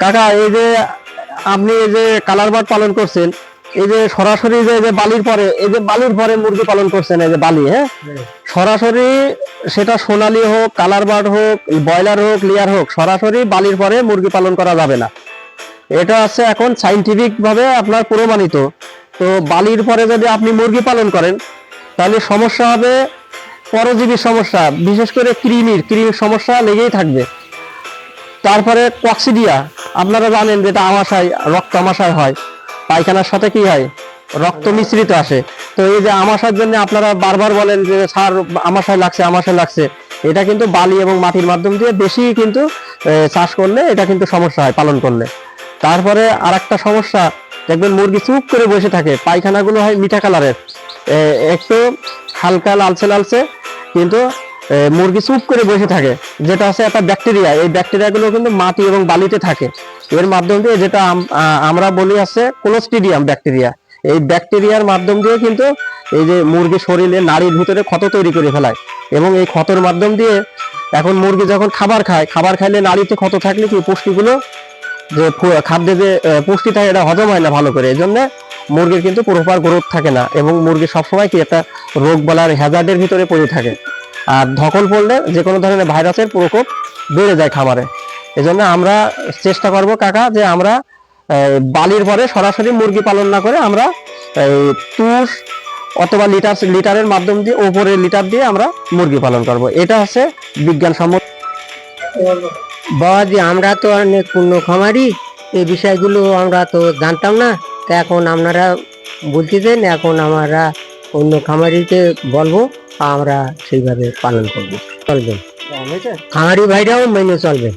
কাকা এই যে আপনি এই যে কালার বার্ড পালন করছেন, এই যে সরাসরি যে বালির পরে এই যে বালির পরে মুরগি পালন করছেন, এই যে বালি, হ্যাঁ, সরাসরি সেটা সোনালী হোক, কালার বার্ড হোক, ব্রয়লার হোক, লেয়ার হোক, সরাসরি বালির পরে মুরগি পালন করা যাবে না। এটা আছে এখন সাইন্টিফিক ভাবে আপনার প্রমাণিত। তো বালির পরে যদি আপনি মুরগি পালন করেন তাহলে সমস্যা হবে, পরজীবীর সমস্যা, বিশেষ করে কৃমির সমস্যা লেগেই থাকবে। তারপরে কক্সিডিয়া, আপনারা জানেন যেটা আমাশয়, রক্ত আমাশয় হয়, পায়খানার সাথে কি হয়, রক্ত মিশ্রিত আসে। তো এই যে আমাশয়ের জন্য আপনারা বারবার বলেন যে স্যার আমাশয় লাগছে, আমাশয় লাগছে, এটা কিন্তু বালি এবং মাটির মাধ্যম দিয়ে বেশি কিন্তু চাষ করলে এটা কিন্তু সমস্যা হয় পালন করলে। তারপরে আর একটা সমস্যা, দেখবেন মুরগি চুপ করে বসে থাকে, পায়খানাগুলো হয় মিঠা কালারের, একটু হালকা লালচে লালচে, কিন্তু মুরগি চুপ করে বসে থাকে, যেটা আছে একটা ব্যাকটেরিয়া। এই ব্যাকটেরিয়াগুলো কিন্তু মাটি এবং বালিতে থাকে, এর মাধ্যম দিয়ে যেটা আমরা বলি আছে ক্লোস্ট্রিডিয়াম ব্যাকটেরিয়া। এই ব্যাকটেরিয়ার মাধ্যম দিয়ে কিন্তু এই যে মুরগি শরীরে নাড়ির ভিতরে ক্ষত তৈরি করে ফেলায়, এবং এই ক্ষতর মাধ্যম দিয়ে এখন মুরগি যখন খাবার খায়, খাবার খাইলে নাড়িতে ক্ষত থাকলে কি পুষ্টিগুলো, যে খাদ্যে যে পুষ্টি থাকে, এটা হজম হয় না ভালো করে। এই জন্য মুরগির কিন্তু প্রপার গ্রোথ থাকে না, এবং মুরগি সবসময় কি একটা রোগ বলার হ্যাজার্ডের ভিতরে পড়ে থাকে। আর ধকল পড়লে যে কোনো ধরনের ভাইরাসের প্রকোপ বেড়ে যায় খামারে। এই জন্য আমরা চেষ্টা করব কাকা যে আমরা বালির পরে সরাসরি মুরগি পালন না করে আমরা তুষ অথবা লিটারের মাধ্যম দিয়ে, ওপরে লিটার দিয়ে আমরা মুরগি পালন করব। এটা হচ্ছে বিজ্ঞানসম্মত। বাবাজি, আমরা তো অনেক পূর্ণ খামারি, এই বিষয়গুলো আমরা তো জানতাম না। তা এখন আপনারা বলতেছেন, এখন আমরা অন্য খামারিকে বলবো, আমরা সেইভাবে পালন করবো, চলবে, খামারি ভাইরাও মেনে চলবে।